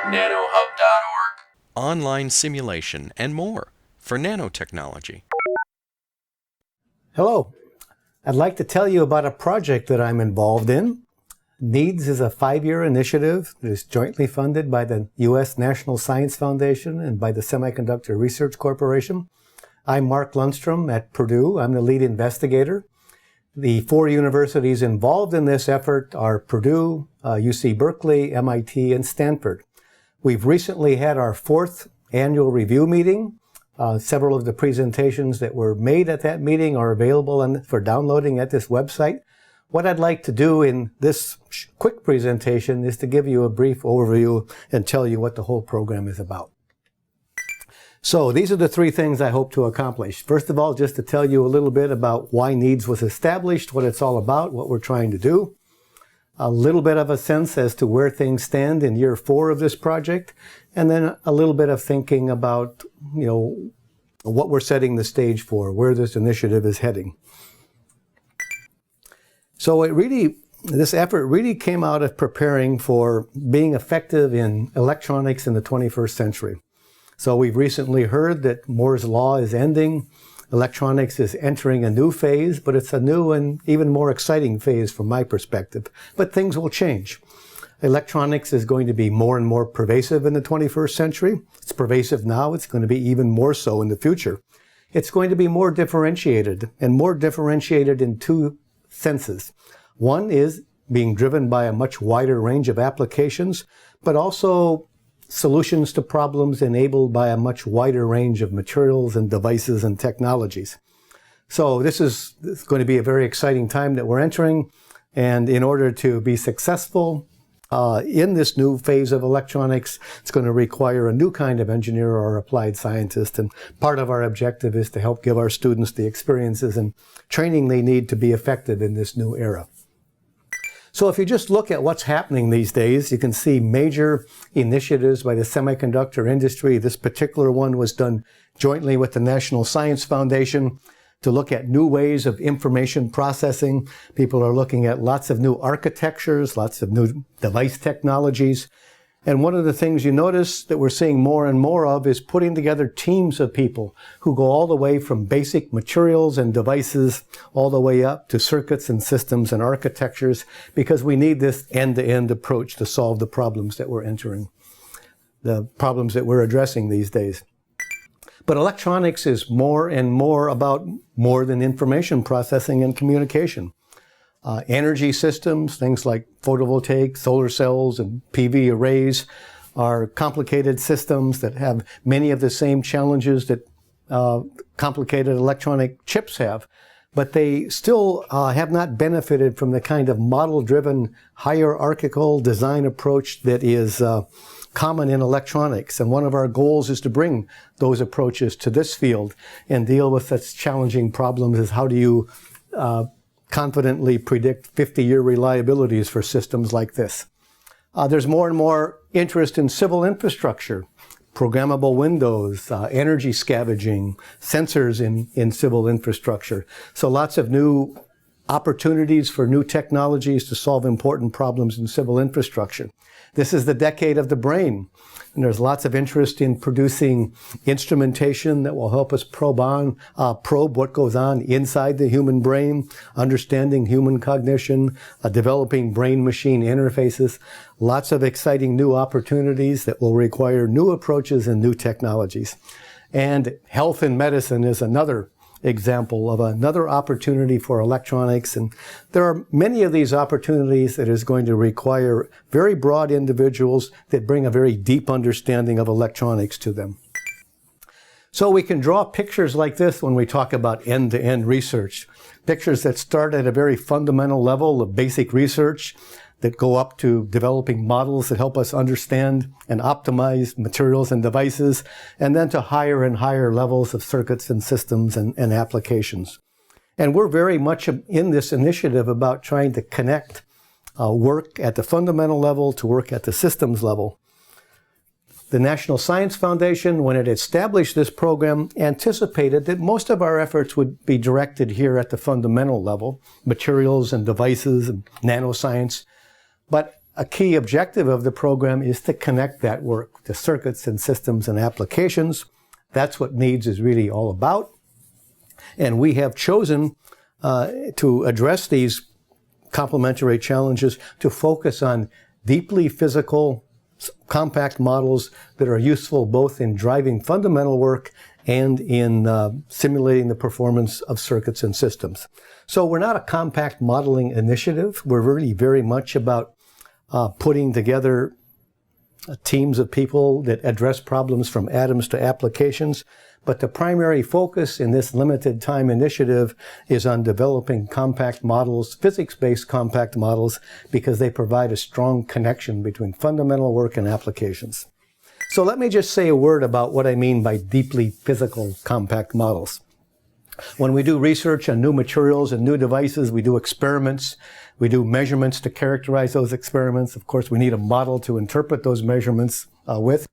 nanohub.org. Online simulation and more for nanotechnology. Hello. I'd like to tell you about a project that I'm involved in. NEEDS is a 5-year initiative that is jointly funded by the U.S. National Science Foundation and by the Semiconductor Research Corporation. I'm Mark Lundstrom at Purdue. I'm the lead investigator. The 4 universities involved in this effort are Purdue, UC Berkeley, MIT, and Stanford. We've recently had our 4th annual review meeting. Several of the presentations that were made at that meeting are available for downloading at this website. What I'd like to do in this quick presentation is to give you a brief overview and tell you what the whole program is about. So these are the 3 things I hope to accomplish. First of all, just to tell you a little bit about why NEEDS was established, what it's all about, what we're trying to do. A little bit of a sense as to where things stand in year 4 of this project, and then a little bit of thinking about, what we're setting the stage for, where this initiative is heading. So this effort really came out of preparing for being effective in electronics in the 21st century. So we've recently heard that Moore's law is ending. Electronics is entering a new phase, but it's a new and even more exciting phase from my perspective. But things will change. Electronics is going to be more and more pervasive in the 21st century. It's pervasive now. It's going to be even more so in the future. It's going to be more differentiated, and more differentiated in 2 senses. One is being driven by a much wider range of applications, but also solutions to problems enabled by a much wider range of materials and devices and technologies. So this is going to be a very exciting time that we're entering, and in order to be successful in this new phase of electronics, it's going to require a new kind of engineer or applied scientist, and part of our objective is to help give our students the experiences and training they need to be effective in this new era. So if you just look at what's happening these days, you can see major initiatives by the semiconductor industry. This particular one was done jointly with the National Science Foundation to look at new ways of information processing. People are looking at lots of new architectures, lots of new device technologies. And one of the things you notice that we're seeing more and more of is putting together teams of people who go all the way from basic materials and devices all the way up to circuits and systems and architectures, because we need this end-to-end approach to solve the problems that we're addressing these days. But electronics is more and more about more than information processing and communication. Energy systems, things like photovoltaic, solar cells, and PV arrays are complicated systems that have many of the same challenges that complicated electronic chips have. But they still have not benefited from the kind of model-driven hierarchical design approach that is common in electronics. And one of our goals is to bring those approaches to this field and deal with such challenging problems as how do you confidently predict 50-year reliabilities for systems like this. There's more and more interest in civil infrastructure, programmable windows, energy scavenging, sensors in civil infrastructure. So lots of new opportunities for new technologies to solve important problems in civil infrastructure. This is the decade of the brain, and there's lots of interest in producing instrumentation that will help us probe what goes on inside the human brain, understanding human cognition, developing brain-machine interfaces. Lots of exciting new opportunities that will require new approaches and new technologies. And health and medicine is another example of another opportunity for electronics, and there are many of these opportunities that is going to require very broad individuals that bring a very deep understanding of electronics to them. So we can draw pictures like this when we talk about end-to-end research. Pictures that start at a very fundamental level of basic research that go up to developing models that help us understand and optimize materials and devices, and then to higher and higher levels of circuits and systems and applications. And we're very much in this initiative about trying to connect work at the fundamental level to work at the systems level. The National Science Foundation, when it established this program, anticipated that most of our efforts would be directed here at the fundamental level, materials and devices and nanoscience. But a key objective of the program is to connect that work to circuits and systems and applications. That's what NEEDS is really all about. And we have chosen to address these complementary challenges to focus on deeply physical, compact models that are useful both in driving fundamental work and in simulating the performance of circuits and systems. So we're not a compact modeling initiative. We're really very much about putting together teams of people that address problems from atoms to applications. But the primary focus in this limited time initiative is on developing compact models, physics-based compact models, because they provide a strong connection between fundamental work and applications. So let me just say a word about what I mean by deeply physical compact models. When we do research on new materials and new devices, we do experiments. We do measurements to characterize those experiments. Of course, we need a model to interpret those measurements with.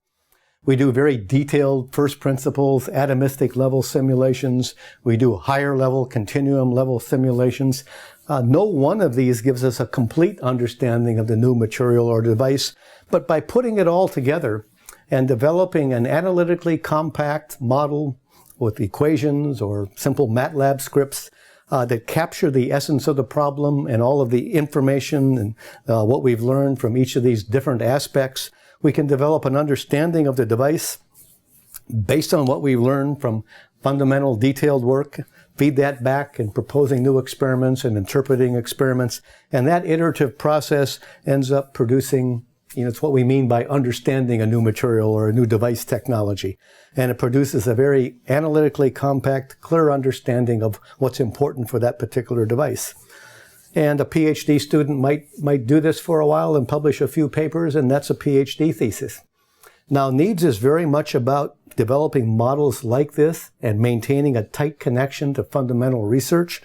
We do very detailed first principles, atomistic level simulations. We do higher level, continuum level simulations. No one of these gives us a complete understanding of the new material or device, but by putting it all together and developing an analytically compact model with equations or simple MATLAB scripts that capture the essence of the problem and all of the information and what we've learned from each of these different aspects, we can develop an understanding of the device based on what we've learned from fundamental detailed work, feed that back in proposing new experiments and interpreting experiments, and that iterative process ends up producing, it's what we mean by understanding a new material or a new device technology. And it produces a very analytically compact, clear understanding of what's important for that particular device. And a PhD student might do this for a while and publish a few papers, and that's a PhD thesis. Now, NEEDS is very much about developing models like this and maintaining a tight connection to fundamental research.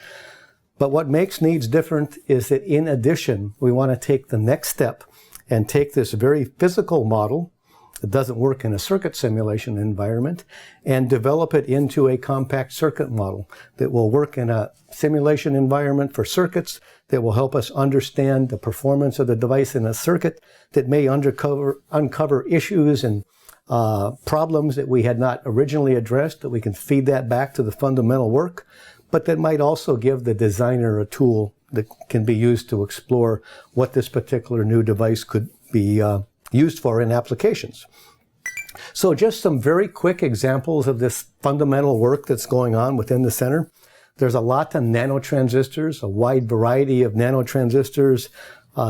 But what makes NEEDS different is that in addition, we want to take the next step and take this very physical model that doesn't work in a circuit simulation environment and develop it into a compact circuit model that will work in a simulation environment for circuits, that will help us understand the performance of the device in a circuit, that may uncover issues and problems that we had not originally addressed, that we can feed that back to the fundamental work, but that might also give the designer a tool that can be used to explore what this particular new device could be used for in applications. So just some very quick examples of this fundamental work that's going on within the center. There's a lot of nanotransistors, a wide variety of nanotransistors.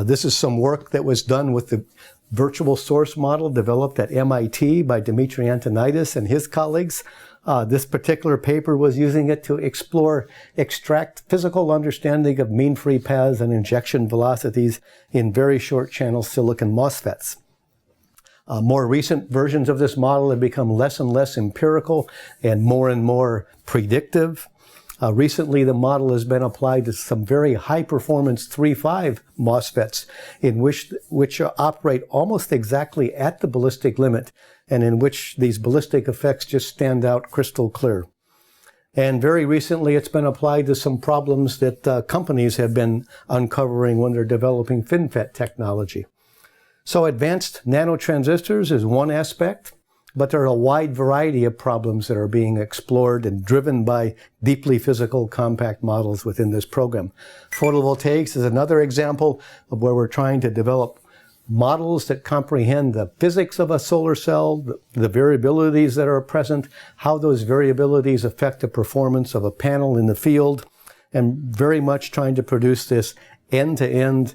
This is some work that was done with the virtual source model developed at MIT by Dimitri Antoniadis and his colleagues. This particular paper was using it to extract physical understanding of mean free paths and injection velocities in very short channel silicon MOSFETs. More recent versions of this model have become less and less empirical and more predictive. Recently, the model has been applied to some very high-performance 3.5 MOSFETs, which operate almost exactly at the ballistic limit, and in which these ballistic effects just stand out crystal clear. And very recently, it's been applied to some problems that companies have been uncovering when they're developing FinFET technology. So advanced nanotransistors is one aspect, but there are a wide variety of problems that are being explored and driven by deeply physical compact models within this program. Photovoltaics is another example of where we're trying to develop models that comprehend the physics of a solar cell, the variabilities that are present, how those variabilities affect the performance of a panel in the field, and very much trying to produce this end-to-end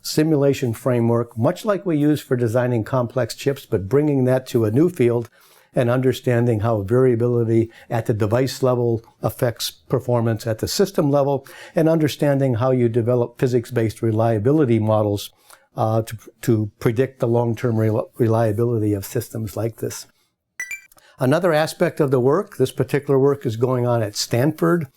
simulation framework, much like we use for designing complex chips, but bringing that to a new field and understanding how variability at the device level affects performance at the system level, and understanding how you develop physics-based reliability models to predict the long-term reliability of systems like this. Another aspect of the work, this particular work is going on at Stanford.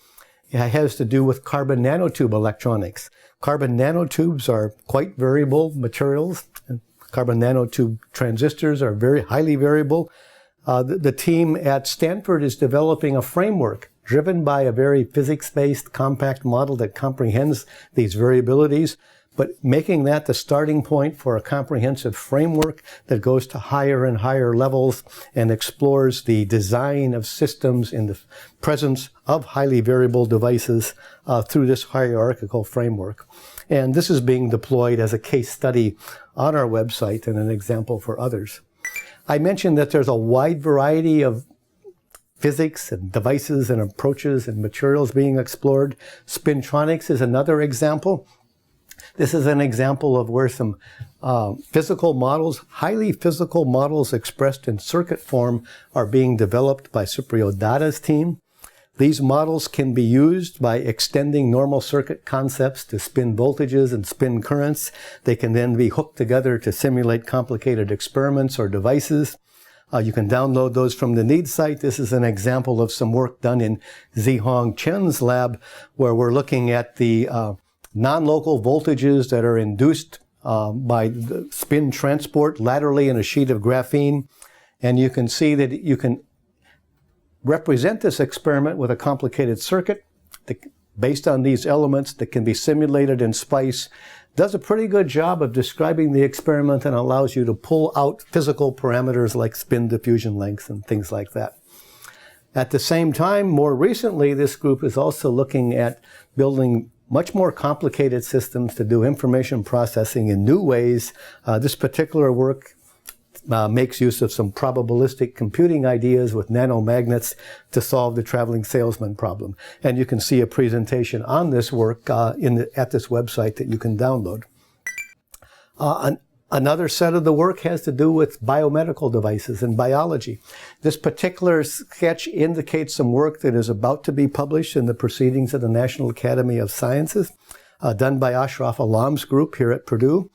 It has to do with carbon nanotube electronics. Carbon nanotubes are quite variable materials. Carbon nanotube transistors are very highly variable. The team at Stanford is developing a framework driven by a very physics-based compact model that comprehends these variabilities, but making that the starting point for a comprehensive framework that goes to higher and higher levels and explores the design of systems in the presence of highly variable devices through this hierarchical framework. And this is being deployed as a case study on our website and an example for others. I mentioned that there's a wide variety of physics and devices and approaches and materials being explored. Spintronics is another example. This is an example of where some physical models, highly physical models expressed in circuit form, are being developed by Supriyo Datta's team. These models can be used by extending normal circuit concepts to spin voltages and spin currents. They can then be hooked together to simulate complicated experiments or devices. You can download those from the NEED site. This is an example of some work done in Zihong Chen's lab, where we're looking at the non-local voltages that are induced by the spin transport laterally in a sheet of graphene. And you can see that you can represent this experiment with a complicated circuit based on these elements that can be simulated in SPICE. Does a pretty good job of describing the experiment and allows you to pull out physical parameters like spin diffusion lengths and things like that. At the same time, more recently, this group is also looking at building much more complicated systems to do information processing in new ways. This particular work makes use of some probabilistic computing ideas with nanomagnets to solve the traveling salesman problem. And you can see a presentation on this work at this website that you can download. Another set of the work has to do with biomedical devices and biology. This particular sketch indicates some work that is about to be published in the Proceedings of the National Academy of Sciences, done by Ashraf Alam's group here at Purdue.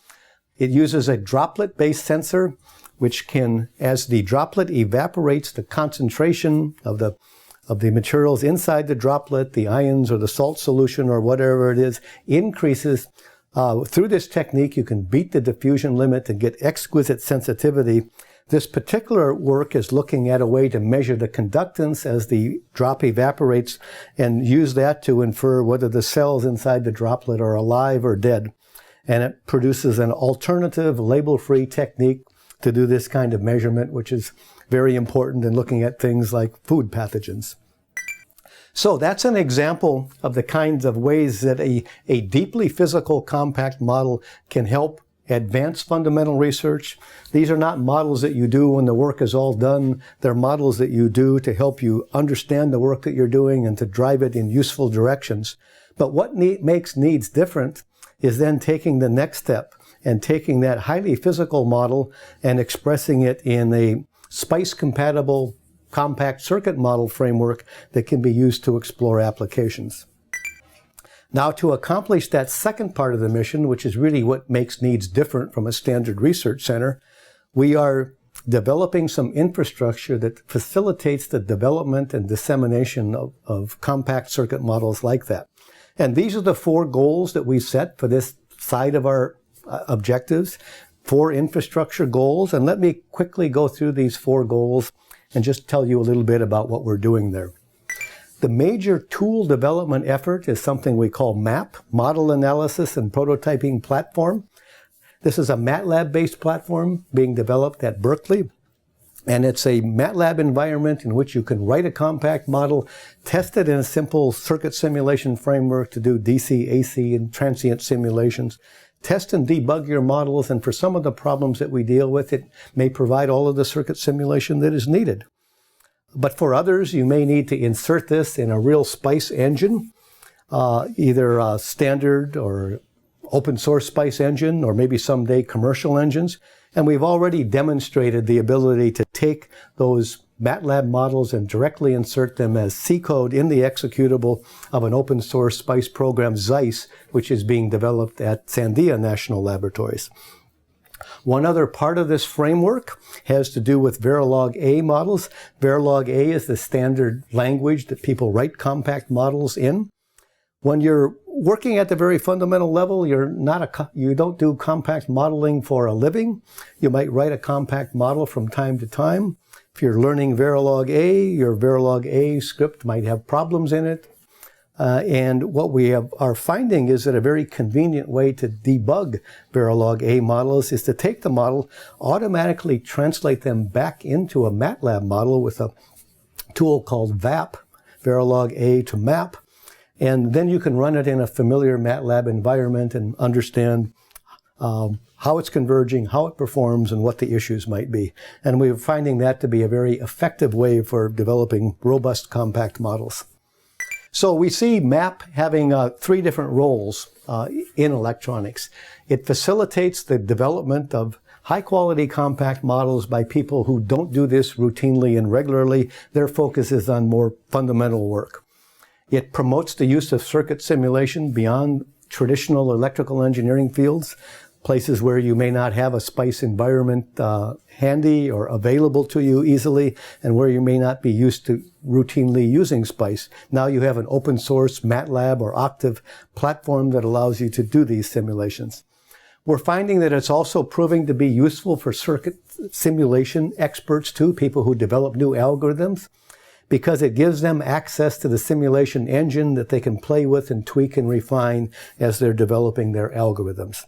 It uses a droplet-based sensor, which can, as the droplet evaporates, the concentration of the materials inside the droplet, the ions or the salt solution or whatever it is, increases. Through this technique, you can beat the diffusion limit and get exquisite sensitivity. This particular work is looking at a way to measure the conductance as the drop evaporates and use that to infer whether the cells inside the droplet are alive or dead. And it produces an alternative label-free technique to do this kind of measurement, which is very important in looking at things like food pathogens. So that's an example of the kinds of ways that a deeply physical compact model can help advance fundamental research. These are not models that you do when the work is all done. They're models that you do to help you understand the work that you're doing and to drive it in useful directions. But what makes NEEDS different is then taking the next step and taking that highly physical model and expressing it in a SPICE-compatible compact circuit model framework that can be used to explore applications. Now, to accomplish that second part of the mission, which is really what makes NEEDS different from a standard research center, we are developing some infrastructure that facilitates the development and dissemination of compact circuit models like that. And these are the 4 goals that we set for this side of our objectives, 4 infrastructure goals. And let me quickly go through these 4 goals and just tell you a little bit about what we're doing there. The major tool development effort is something we call MAP, Model Analysis and Prototyping Platform. This is a MATLAB-based platform being developed at Berkeley. And it's a MATLAB environment in which you can write a compact model, test it in a simple circuit simulation framework to do DC, AC, and transient simulations. Test and debug your models, and for some of the problems that we deal with, it may provide all of the circuit simulation that is needed. But for others, you may need to insert this in a real SPICE engine, either a standard or open source SPICE engine, or maybe someday commercial engines. And we've already demonstrated the ability to take those MATLAB models and directly insert them as C code in the executable of an open source SPICE program, Zeiss, which is being developed at Sandia National Laboratories. One other part of this framework has to do with Verilog A models. Verilog A is the standard language that people write compact models in. When you're working at the very fundamental level, you don't do compact modeling for a living. You might write a compact model from time to time. If you're learning Verilog A, your Verilog A script might have problems in it. And what we are finding is that a very convenient way to debug Verilog A models is to take the model, automatically translate them back into a MATLAB model with a tool called VAP, Verilog A to map. And then you can run it in a familiar MATLAB environment and understand how it's converging, how it performs, and what the issues might be. And we're finding that to be a very effective way for developing robust compact models. So we see MAP having 3 different roles in electronics. It facilitates the development of high-quality compact models by people who don't do this routinely and regularly. Their focus is on more fundamental work. It promotes the use of circuit simulation beyond traditional electrical engineering fields, places where you may not have a SPICE environment handy or available to you easily, and where you may not be used to routinely using SPICE. Now you have an open source MATLAB or Octave platform that allows you to do these simulations. We're finding that it's also proving to be useful for circuit simulation experts too, people who develop new algorithms, because it gives them access to the simulation engine that they can play with and tweak and refine as they're developing their algorithms.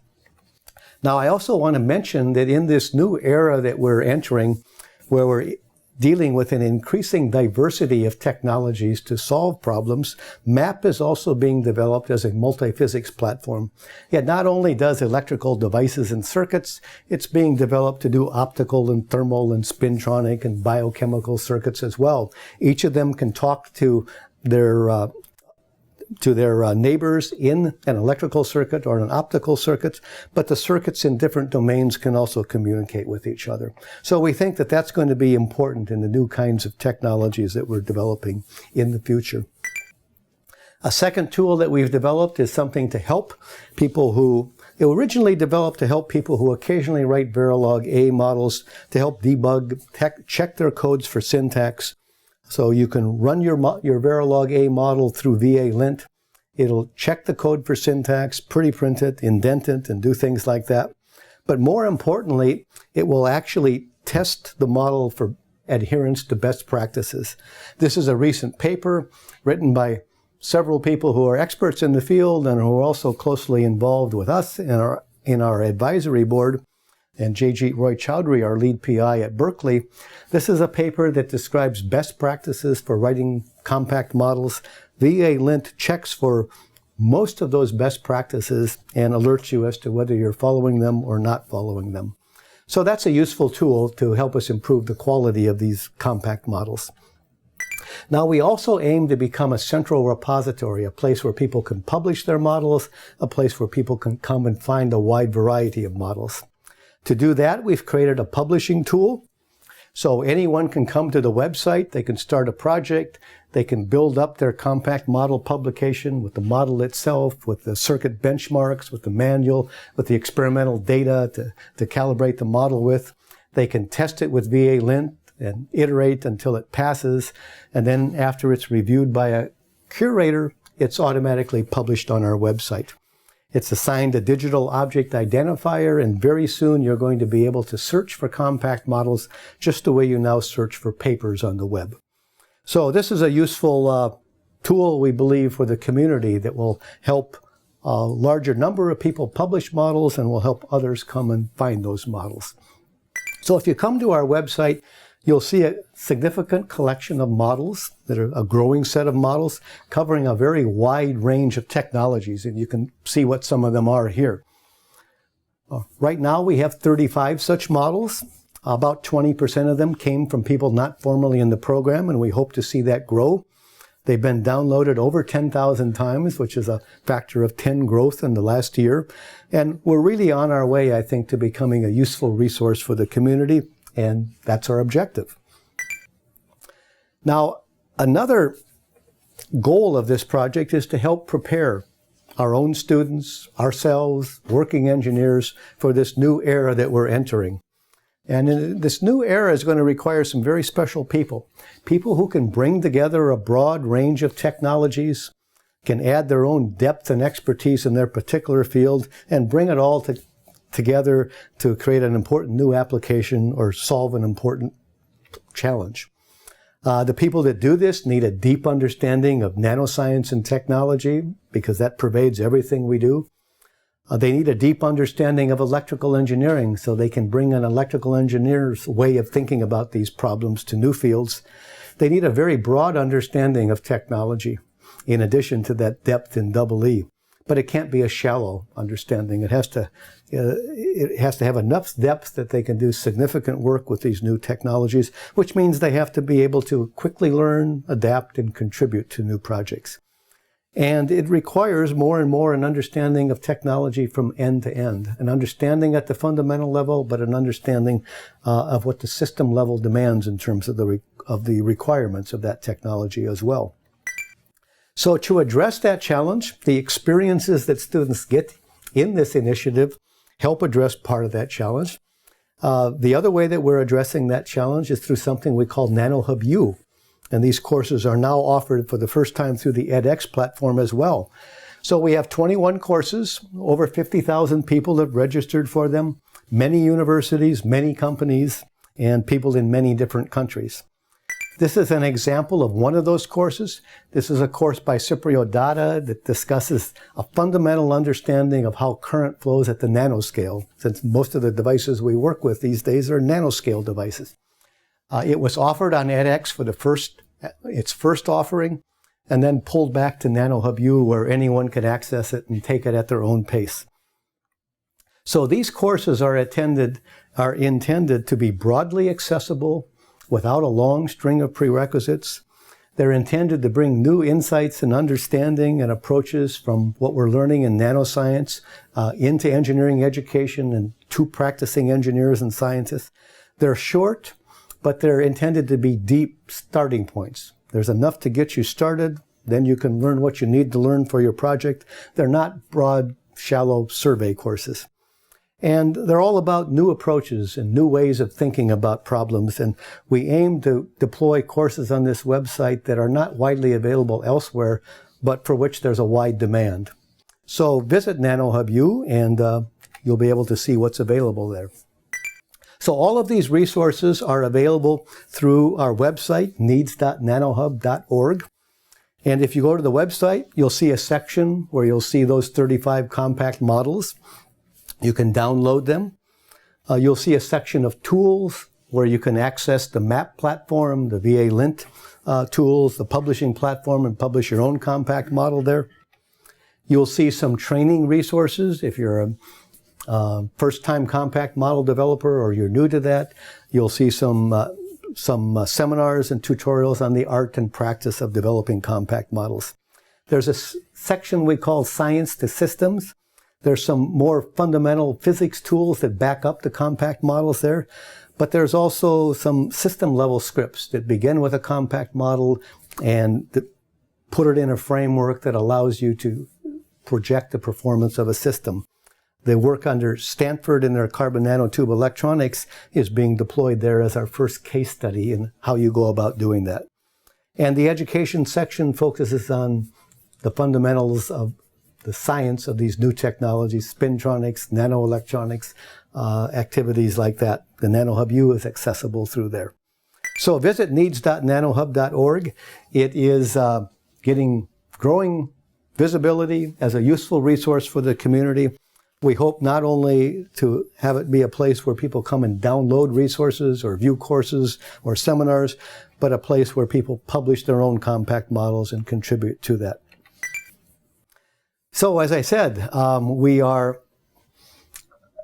Now, I also want to mention that in this new era that we're entering, where we're dealing with an increasing diversity of technologies to solve problems, MAP is also being developed as a multi-physics platform. It not only does electrical devices and circuits, it's being developed to do optical and thermal and spintronic and biochemical circuits as well. Each of them can talk to their neighbors in an electrical circuit or an optical circuit, but the circuits in different domains can also communicate with each other. So we think that that's going to be important in the new kinds of technologies that we're developing in the future. A second tool that we've developed is something to help people who, it originally developed to help people who occasionally write Verilog A models to help debug, check their codes for syntax. So you can run your Verilog A model through VA lint. It'll check the code for syntax, pretty print it, indent it, and do things like that. But more importantly, it will actually test the model for adherence to best practices. This is a recent paper written by several people who are experts in the field and who are also closely involved with us in our advisory board, and J.G. Roy Chowdhury, our lead PI at Berkeley. This is a paper that describes best practices for writing compact models. VA lint checks for most of those best practices and alerts you as to whether you're following them or not following them. So that's a useful tool to help us improve the quality of these compact models. Now, we also aim to become a central repository, a place where people can publish their models, a place where people can come and find a wide variety of models. To do that, we've created a publishing tool. So anyone can come to the website, they can start a project, they can build up their compact model publication with the model itself, with the circuit benchmarks, with the manual, with the experimental data to calibrate the model with. They can test it with VA lint and iterate until it passes. And then after it's reviewed by a curator, it's automatically published on our website. It's assigned a digital object identifier, and very soon you're going to be able to search for compact models just the way you now search for papers on the web. So this is a useful tool, we believe, for the community that will help a larger number of people publish models and will help others come and find those models. So if you come to our website, you'll see a significant collection of models that are a growing set of models covering a very wide range of technologies, and you can see what some of them are here. Right now we have 35 such models. About 20% of them came from people not formally in the program, and we hope to see that grow. They've been downloaded over 10,000 times, which is a factor of 10 growth in the last year. And we're really on our way, I think, to becoming a useful resource for the community. And that's our objective. Now, another goal of this project is to help prepare our own students, ourselves, working engineers for this new era that we're entering. And this new era is going to require some very special people. People who can bring together a broad range of technologies, can add their own depth and expertise in their particular field, and bring it all together to create an important new application or solve an important challenge. The people that do this need a deep understanding of nanoscience and technology because that pervades everything we do. They need a deep understanding of electrical engineering so they can bring an electrical engineer's way of thinking about these problems to new fields. They need a very broad understanding of technology in addition to that depth in EE. But it can't be a shallow understanding. It has to have enough depth that they can do significant work with these new technologies, which means they have to be able to quickly learn, adapt, and contribute to new projects. And it requires more and more an understanding of technology from end to end, an understanding at the fundamental level, but an understanding of what the system level demands in terms of the requirements of that technology as well. So to address that challenge, the experiences that students get in this initiative help address part of that challenge. The other way that we're addressing that challenge is through something we call NanoHub U. And these courses are now offered for the first time through the edX platform as well. So we have 21 courses, over 50,000 people have registered for them, many universities, many companies, and people in many different countries. This is an example of one of those courses. This is a course by Cipriot Dada that discusses a fundamental understanding of how current flows at the nanoscale, since most of the devices we work with these days are nanoscale devices. It was offered on edX for its first offering, and then pulled back to NanoHub U where anyone could access it and take it at their own pace. So these courses are intended to be broadly accessible without a long string of prerequisites. They're intended to bring new insights and understanding and approaches from what we're learning in nanoscience into engineering education and to practicing engineers and scientists. They're short, but they're intended to be deep starting points. There's enough to get you started, then you can learn what you need to learn for your project. They're not broad, shallow survey courses. And they're all about new approaches and new ways of thinking about problems. And we aim to deploy courses on this website that are not widely available elsewhere, but for which there's a wide demand. So visit NanoHub U and you'll be able to see what's available there. So all of these resources are available through our website, needs.nanohub.org. And if you go to the website, you'll see a section where you'll see those 35 compact models. You can download them. You'll see a section of tools where you can access the MAP platform, the VA lint tools, the publishing platform, and publish your own compact model there. You'll see some training resources if you're a first-time compact model developer or you're new to that. You'll see some seminars and tutorials on the art and practice of developing compact models. There's a section we call Science to Systems. There's some more fundamental physics tools that back up the compact models there. But there's also some system-level scripts that begin with a compact model and put it in a framework that allows you to project the performance of a system. The work under Stanford in their carbon nanotube electronics is being deployed there as our first case study in how you go about doing that. And the education section focuses on the fundamentals of the science of these new technologies, Spintronics, nanoelectronics, activities like that. The NanoHub U is accessible through there. So visit needs.nanohub.org. It is getting growing visibility as a useful resource for the community. We hope not only to have it be a place where people come and download resources or view courses or seminars, but a place where people publish their own compact models and contribute to that. So as I said, we are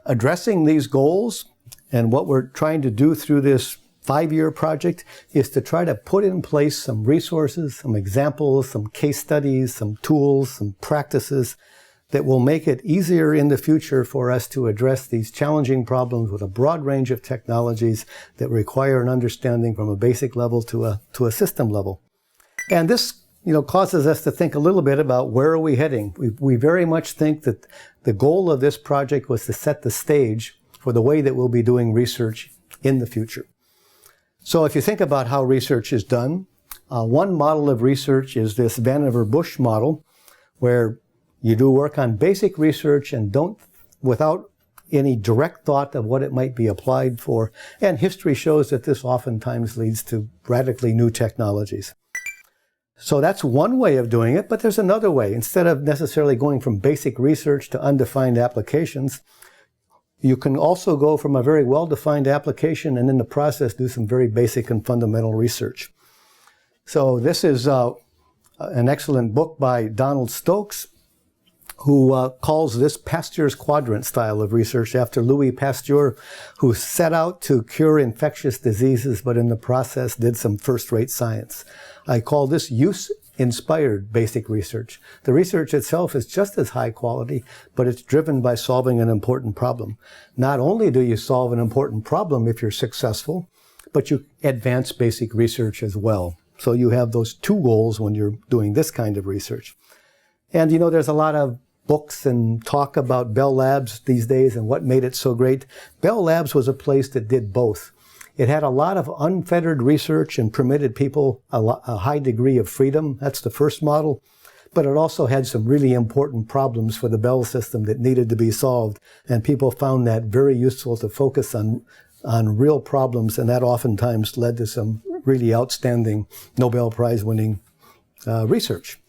addressing these goals, and what we're trying to do through this 5-year project is to try to put in place some resources, some examples, some case studies, some tools, some practices that will make it easier in the future for us to address these challenging problems with a broad range of technologies that require an understanding from a basic level to a system level. And this causes us to think a little bit about where are we heading. We very much think that the goal of this project was to set the stage for the way that we'll be doing research in the future. So if you think about how research is done, one model of research is this Vannevar-Bush model, where you do work on basic research and without any direct thought of what it might be applied for. And history shows that this oftentimes leads to radically new technologies. So that's one way of doing it, but there's another way. Instead of necessarily going from basic research to undefined applications, you can also go from a very well-defined application and in the process do some very basic and fundamental research. So this is an excellent book by Donald Stokes, who calls this Pasteur's quadrant style of research after Louis Pasteur, who set out to cure infectious diseases, but in the process did some first-rate science. I call this use-inspired basic research. The research itself is just as high quality, but it's driven by solving an important problem. Not only do you solve an important problem if you're successful, but you advance basic research as well. So you have those two goals when you're doing this kind of research. And you know, there's a lot of books and talk about Bell Labs these days and what made it so great. Bell Labs was a place that did both. It had a lot of unfettered research and permitted people a high degree of freedom. That's the first model. But it also had some really important problems for the Bell system that needed to be solved. And people found that very useful to focus on real problems. And that oftentimes led to some really outstanding Nobel Prize winning research.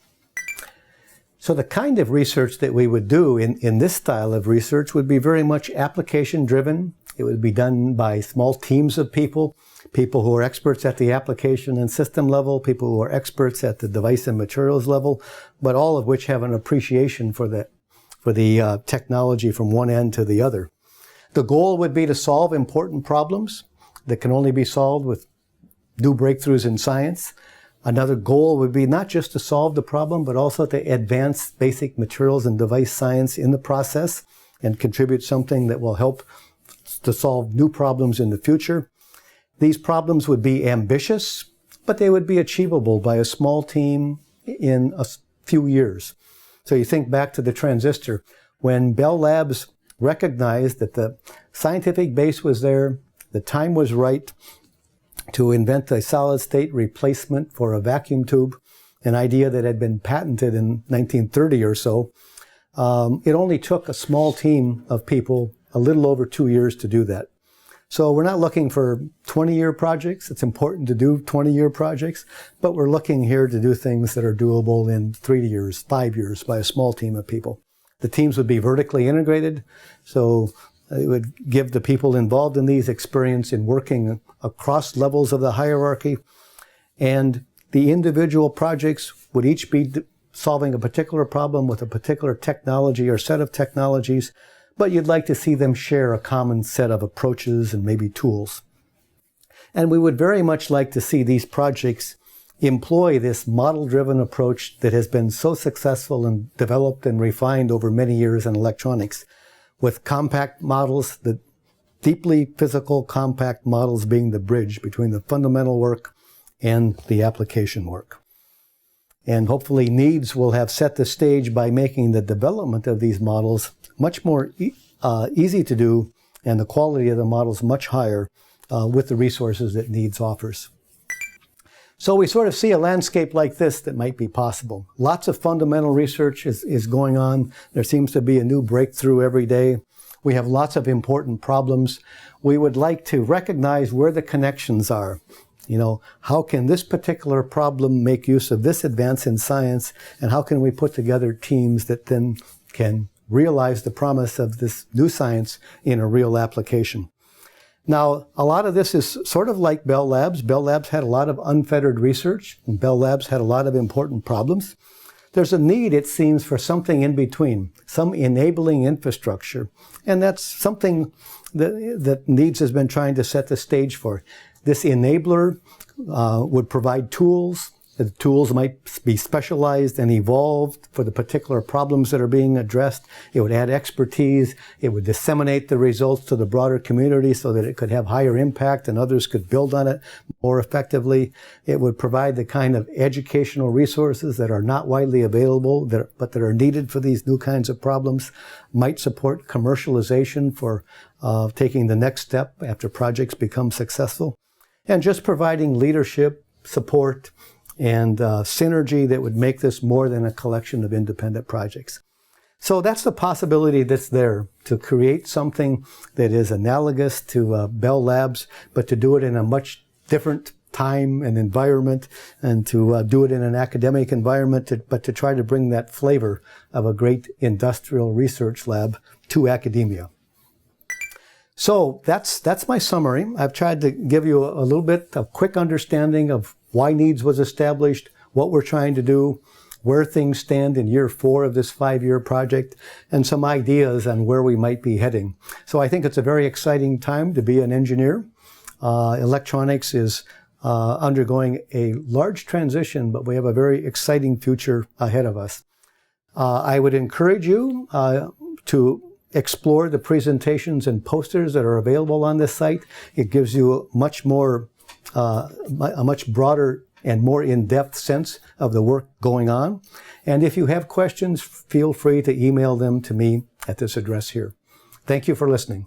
So the kind of research that we would do in this style of research would be very much application driven. It would be done by small teams of people who are experts at the application and system level, people who are experts at the device and materials level, but all of which have an appreciation for the technology from one end to the other. The goal would be to solve important problems that can only be solved with new breakthroughs in science. Another goal would be not just to solve the problem, but also to advance basic materials and device science in the process and contribute something that will help to solve new problems in the future. These problems would be ambitious, but they would be achievable by a small team in a few years. So you think back to the transistor. When Bell Labs recognized that the scientific base was there, the time was right to invent a solid-state replacement for a vacuum tube, an idea that had been patented in 1930 or so. It only took a small team of people a little over 2 years to do that. So we're not looking for 20-year projects. It's important to do 20-year projects, but we're looking here to do things that are doable in 3 years, 5 years by a small team of people. The teams would be vertically integrated, so it would give the people involved in these experience in working across levels of the hierarchy. And the individual projects would each be solving a particular problem with a particular technology or set of technologies, but you'd like to see them share a common set of approaches and maybe tools. And we would very much like to see these projects employ this model-driven approach that has been so successful and developed and refined over many years in electronics, with compact models, the deeply physical compact models being the bridge between the fundamental work and the application work. And hopefully NEEDS will have set the stage by making the development of these models much more easy to do and the quality of the models much higher with the resources that NEEDS offers. So we sort of see a landscape like this that might be possible. Lots of fundamental research is going on. There seems to be a new breakthrough every day. We have lots of important problems. We would like to recognize where the connections are. You know, how can this particular problem make use of this advance in science, and how can we put together teams that then can realize the promise of this new science in a real application? Now, a lot of this is sort of like Bell Labs. Bell Labs had a lot of unfettered research, and Bell Labs had a lot of important problems. There's a need, it seems, for something in between, some enabling infrastructure. And that's something that NEEDS has been trying to set the stage for. This enabler would provide tools. The tools might be specialized and evolved for the particular problems that are being addressed. It would add expertise. It would disseminate the results to the broader community so that it could have higher impact and others could build on it more effectively. It would provide the kind of educational resources that are not widely available, but that are needed for these new kinds of problems. Might support commercialization for taking the next step after projects become successful. And just providing leadership, support, and synergy that would make this more than a collection of independent projects. So that's the possibility that's there, to create something that is analogous to Bell Labs, but to do it in a much different time and environment, and to do it in an academic environment, but to try to bring that flavor of a great industrial research lab to academia. So that's my summary. I've tried to give you a little bit of quick understanding of why NEEDS was established, what we're trying to do, where things stand in year 4 of this 5-year project, and some ideas on where we might be heading. So I think it's a very exciting time to be an engineer. Electronics is undergoing a large transition, but we have a very exciting future ahead of us. I would encourage you to explore the presentations and posters that are available on this site. It gives you a much broader and more in-depth sense of the work going on. And if you have questions, feel free to email them to me at this address here. Thank you for listening.